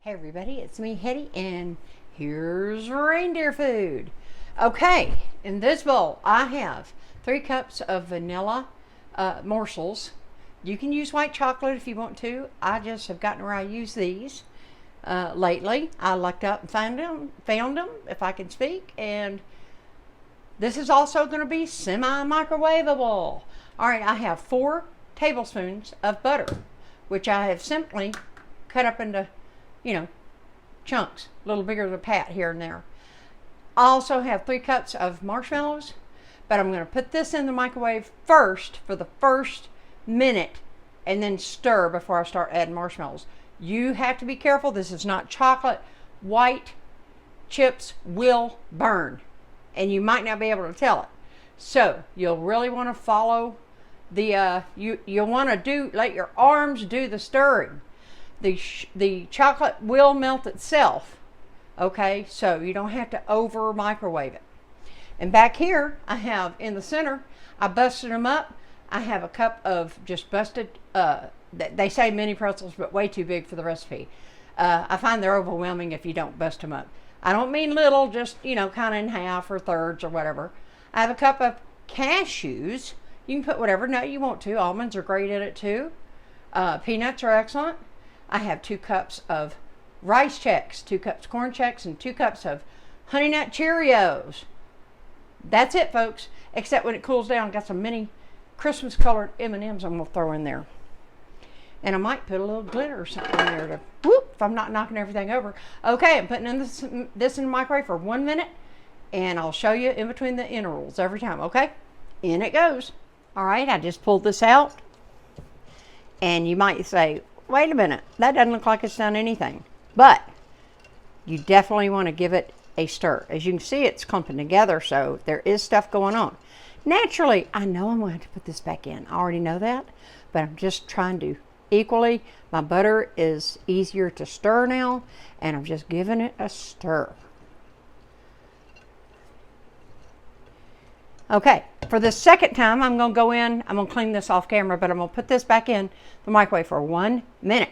Hey everybody, it's me, Hetty, and here's reindeer food. Okay, in this bowl I have 3 cups of vanilla morsels. You can use white chocolate if you want to. I just have gotten where I use these lately. I lucked up and found them, if I can speak, and this is also going to be semi-microwavable. All right, I have 4 tablespoons of butter, which I have simply cut up into chunks, a little bigger than a pat here and there. I also have 3 cups of marshmallows, but I'm going to put this in the microwave first for the first minute and then stir before I start adding marshmallows. You have to be careful. This is not chocolate. White chips will burn, and you might not be able to tell it. So you'll really want to follow the, you'll want to let your arms do the stirring. The chocolate will melt itself, okay? So you don't have to over microwave it. And back here, I have in the center, I busted them up. I have a cup of just busted, they say mini pretzels, but way too big for the recipe. I find they're overwhelming if you don't bust them up. I don't mean little, just, kind of in half or thirds or whatever. I have a cup of cashews. You can put whatever nut you want to. Almonds are great in it too. Peanuts are excellent. I have 2 cups of rice chex, 2 cups corn chex, and 2 cups of honey nut Cheerios. That's it, folks. Except when it cools down, got some mini Christmas colored M&Ms I'm gonna throw in there. And I might put a little glitter or something in there to whoop if I'm not knocking everything over. Okay, I'm putting in this in the microwave for 1 minute, and I'll show you in between the intervals every time, okay? In it goes. All right, I just pulled this out, and you might say, wait a minute, that doesn't look like it's done anything. But you definitely want to give it a stir. As you can see, it's clumping together, so there is stuff going on. Naturally, I know I'm going to have to put this back in. I already know that, but I'm just trying to equally. My butter is easier to stir now, and I'm just giving it a stir. Okay, for the second time, I'm going to go in. I'm going to clean this off camera, but I'm going to put this back in the microwave for 1 minute.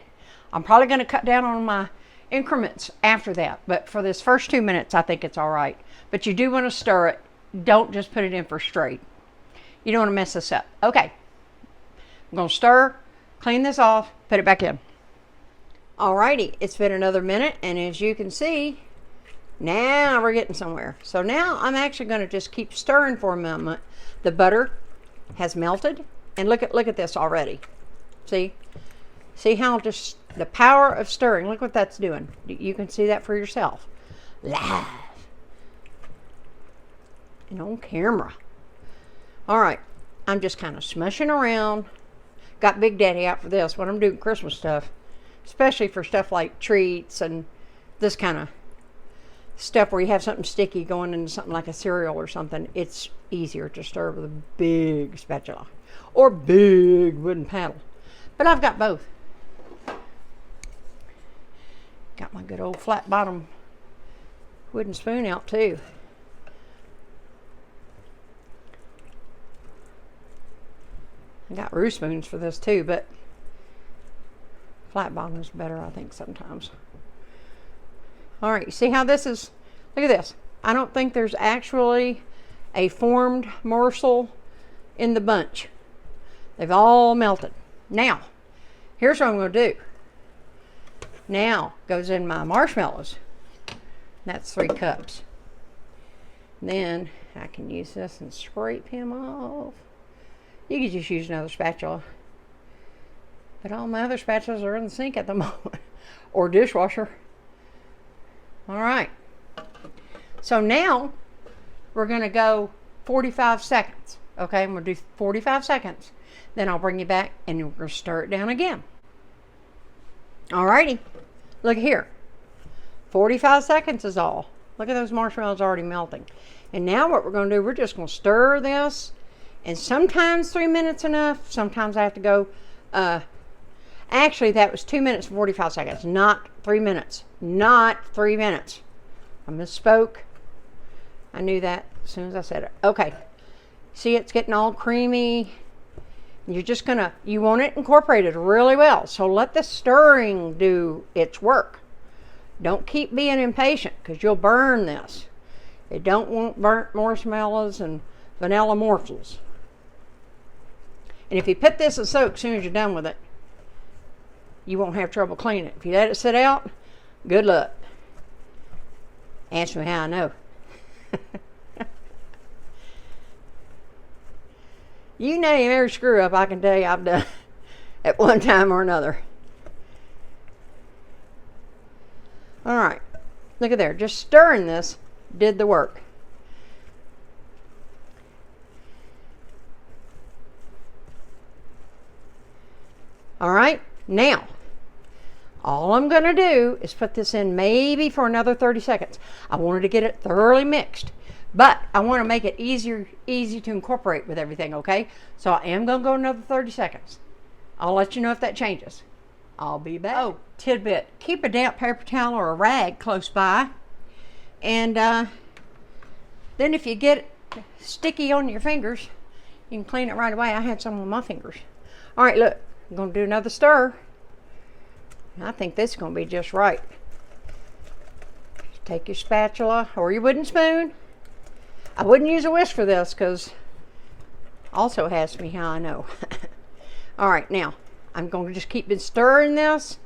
I'm probably going to cut down on my increments after that, but for this first 2 minutes, I think it's all right. But you do want to stir it. Don't just put it in for straight. You don't want to mess this up. Okay, I'm going to stir, clean this off, put it back in. Alrighty, it's been another minute, and as you can see, now we're getting somewhere. So now I'm actually going to just keep stirring for a moment. The butter has melted, and look at this already. See how just the power of stirring. Look what that's doing. You can see that for yourself, live and on camera. All right, I'm just kind of smushing around. Got Big Daddy out for this when I'm doing Christmas stuff, especially for stuff like treats and this kind of stuff where you have something sticky going into something like a cereal or something. It's easier to stir with a big spatula or big wooden paddle, but I've got both. Got my good old flat bottom wooden spoon out too. I got roux spoons for this too, but flat bottom is better, I think, sometimes. All right, you see how this is? Look at this. I don't think there's actually a formed morsel in the bunch. They've all melted. Now, here's what I'm going to do. Now goes in my marshmallows. That's 3 cups. Then I can use this and scrape him off. You could just use another spatula, but all my other spatulas are in the sink at the moment, or dishwasher. All right, so now we're going to go 45 seconds. Okay, I'm going to do 45 seconds. Then I'll bring you back and we're going to stir it down again. All righty, look here. 45 seconds is all. Look at those marshmallows already melting. And now what we're going to do, we're just going to stir this. And sometimes 3 minutes enough. Sometimes I have to go, actually that was 2 minutes and 45 seconds, not 3 minutes. Not 3 minutes. I misspoke. I knew that as soon as I said it. Okay. See, it's getting all creamy. You're just going to, you want it incorporated really well. So let the stirring do its work. Don't keep being impatient because you'll burn this. You don't want burnt marshmallows and vanilla morsels. And if you put this in soak as soon as you're done with it, you won't have trouble cleaning it. If you let it sit out, good luck. Ask me how I know. You name every screw up I can tell you I've done at one time or another. All right, look at there. Just stirring this did the work. All right, now all I'm going to do is put this in maybe for another 30 seconds. I wanted to get it thoroughly mixed, but I want to make it easy to incorporate with everything, okay? So I am going to go another 30 seconds. I'll let you know if that changes. I'll be back. Oh, tidbit. Keep a damp paper towel or a rag close by. And then if you get it sticky on your fingers, you can clean it right away. I had some on my fingers. All right, look. I'm going to do another stir. I think this is going to be just right. Just take your spatula or your wooden spoon. I wouldn't use a whisk for this because also ask me how I know. All right, now I'm going to just keep stirring this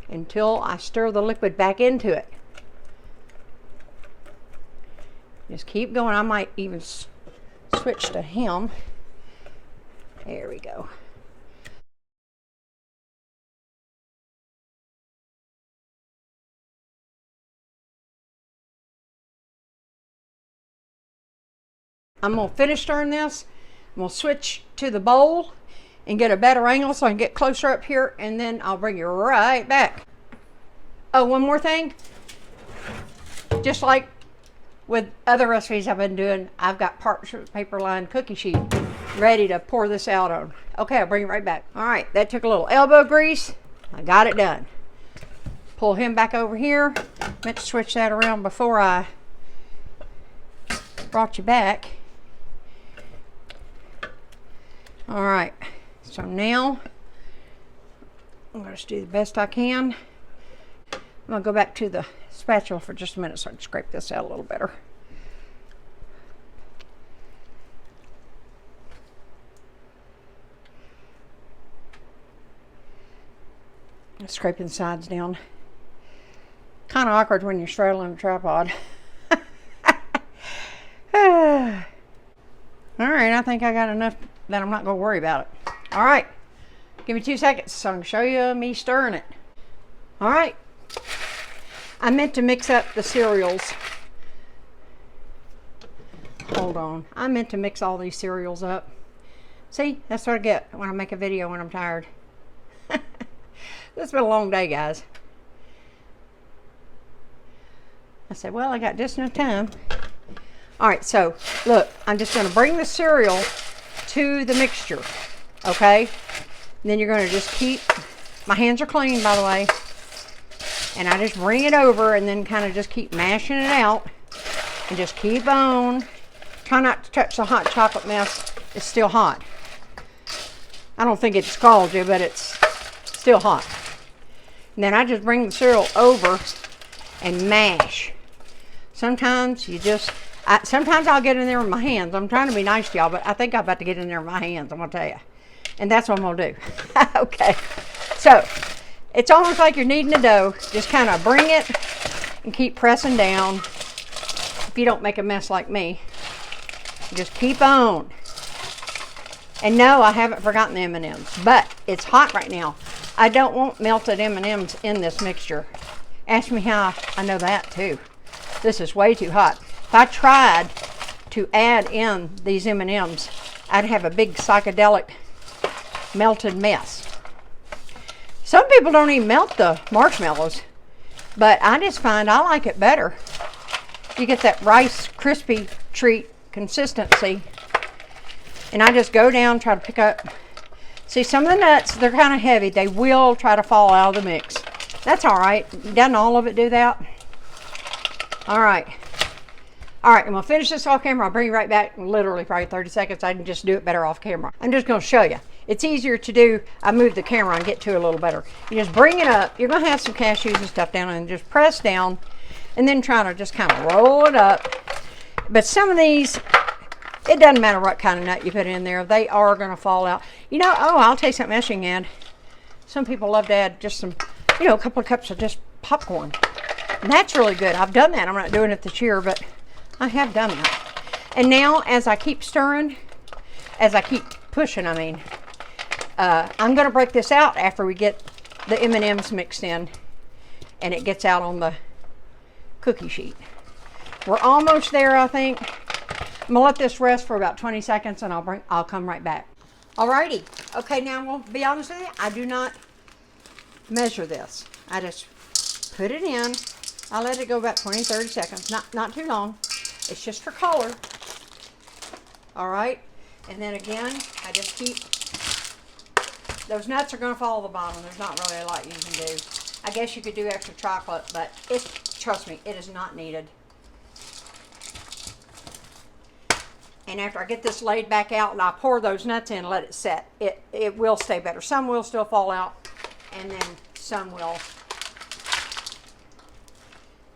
until I stir the liquid back into it. Just keep going. I might even switch to him. There we go. I'm going to finish stirring this. I'm going to switch to the bowl and get a better angle so I can get closer up here, and then I'll bring you right back. Oh, one more thing. Just like with other recipes I've been doing, I've got parchment paper lined cookie sheet ready to pour this out on. Okay, I'll bring it right back. All right, that took a little elbow grease. I got it done. Pull him back over here. Meant to switch that around before I brought you back. All right, so now I'm going to do the best I can. I'm going to go back to the spatula for just a minute so I can scrape this out a little better. Scraping the sides down. Kind of awkward when you're straddling a tripod. All right, I think I got enough that I'm not going to worry about it. All right, give me 2 seconds so I can show you me stirring it. All right, I meant to mix up the cereals. Hold on, I meant to mix all these cereals up. See, that's what I get when I make a video when I'm tired. This has been a long day, guys. I said, well, I got just enough time. All right, so look, I'm just going to bring the cereal to the mixture, okay? And then you're going to just keep, my hands are clean, by the way, and I just bring it over and then kind of just keep mashing it out and just keep on. Try not to touch the hot chocolate mess. It's still hot. I don't think it's scalded you, but it's still hot. And then I just bring the cereal over and mash. Sometimes you just, sometimes I'll get in there with my hands. I'm trying to be nice to y'all, but I think I'm about to get in there with my hands, I'm going to tell you. And that's what I'm going to do. Okay. So, it's almost like you're kneading a dough. Just kind of bring it and keep pressing down. If you don't make a mess like me, just keep on. And no, I haven't forgotten the M&Ms, but it's hot right now. I don't want melted M&Ms in this mixture. Ask me how I know that too. This is way too hot. If I tried to add in these M&Ms, I'd have a big psychedelic melted mess. Some people don't even melt the marshmallows, but I just find I like it better. You get that Rice Krispie treat consistency. And I just go down, try to pick up. See, some of the nuts, they're kind of heavy. They will try to fall out of the mix. That's all right. Doesn't all of it do that? All right. All right, I'm going to finish this off camera. I'll bring you right back in literally probably 30 seconds. I can just do it better off camera. I'm just going to show you. it's easier to do. I move the camera and get to it a little better. You just bring it up. You're going to have some cashews and stuff down, and just press down and then try to just kind of roll it up. But some of these, it doesn't matter what kind of nut you put in there. They are going to fall out. You know, oh, I'll tell you something else you can add. Some people love to add just some, you know, a couple of cups of just popcorn. And that's really good. I've done that. I'm not doing it this year, but I have done that. And now, as I keep stirring, as I keep pushing, I mean, I'm going to break this out after we get the M&Ms mixed in and it gets out on the cookie sheet. We're almost there, I think. I'm going to let this rest for about 20 seconds and I'll come right back. Alrighty. Okay, now we'll be honest with you. I do not measure this. I just put it in. I let it go about 20, 30 seconds. Not too long. It's just for color. Alright. And then again, I just keep, those nuts are going to fall to the bottom. There's not really a lot you can do. I guess you could do extra chocolate, but trust me, it is not needed. And after I get this laid back out and I pour those nuts in and let it set, it will stay better. Some will still fall out, and then some will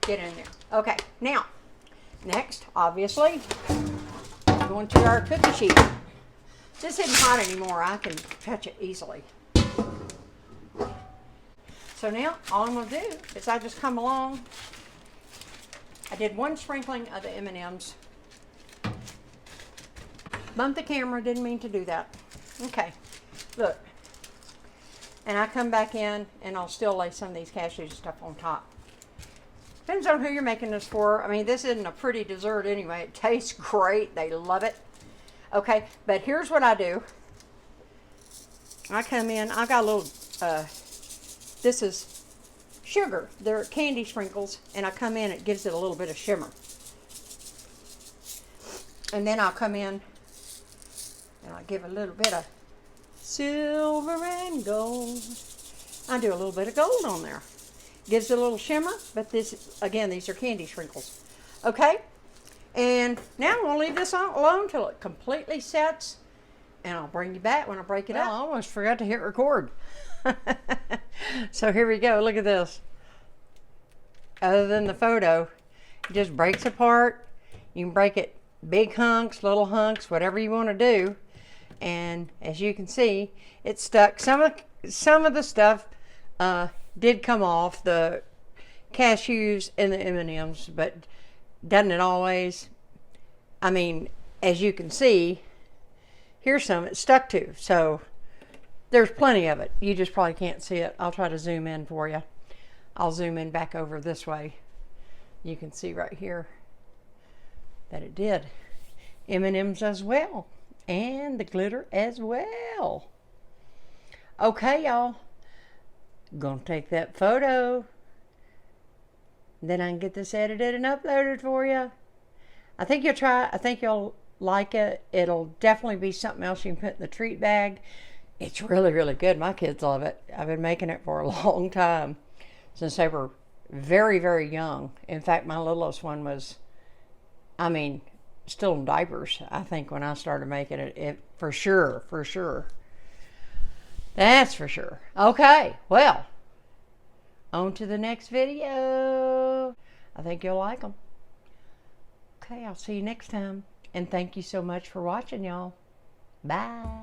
get in there. Okay, now, next, obviously, going to our cookie sheet. This isn't hot anymore. I can touch it easily. So now, all I'm going to do is I just come along. I did one sprinkling of the M&Ms. Bumped the camera, didn't mean to do that. Okay, look. And I come back in and I'll still lay some of these cashews and stuff on top. Depends on who you're making this for. I mean, this isn't a pretty dessert anyway. It tastes great. They love it. Okay, but here's what I do. I come in, I've got a little, this is sugar. They're candy sprinkles, and I come in, it gives it a little bit of shimmer. And then I'll come in and I'll give a little bit of silver and gold. I do a little bit of gold on there. Gives it a little shimmer, but this, again, these are candy sprinkles. Okay? And now I'm going to leave this alone until it completely sets, and I'll bring you back when I break it up. I almost forgot to hit record. So here we go. Look at this. Other than the photo, it just breaks apart. You can break it big hunks, little hunks, whatever you want to do. And as you can see, it's stuck. Some of the stuff did come off, the cashews and the M&Ms, but doesn't it always? I mean, as you can see, here's some it's stuck to. So there's plenty of it. You just probably can't see it. I'll try to zoom in for you. I'll zoom in back over this way. You can see right here that it did. M&Ms as well. And the glitter as well. Okay, y'all. Gonna take that photo. Then I can get this edited and uploaded for you. I think you'll try. I think you'll like it. It'll definitely be something else you can put in the treat bag. It's really, really good. My kids love it. I've been making it for a long time. Since they were very, very young. In fact, my littlest one was, I mean, still in diapers, I think, when I started making it. For sure. That's for sure. Okay, well, on to the next video. I think you'll like them. Okay, I'll see you next time. And thank you so much for watching, y'all. Bye.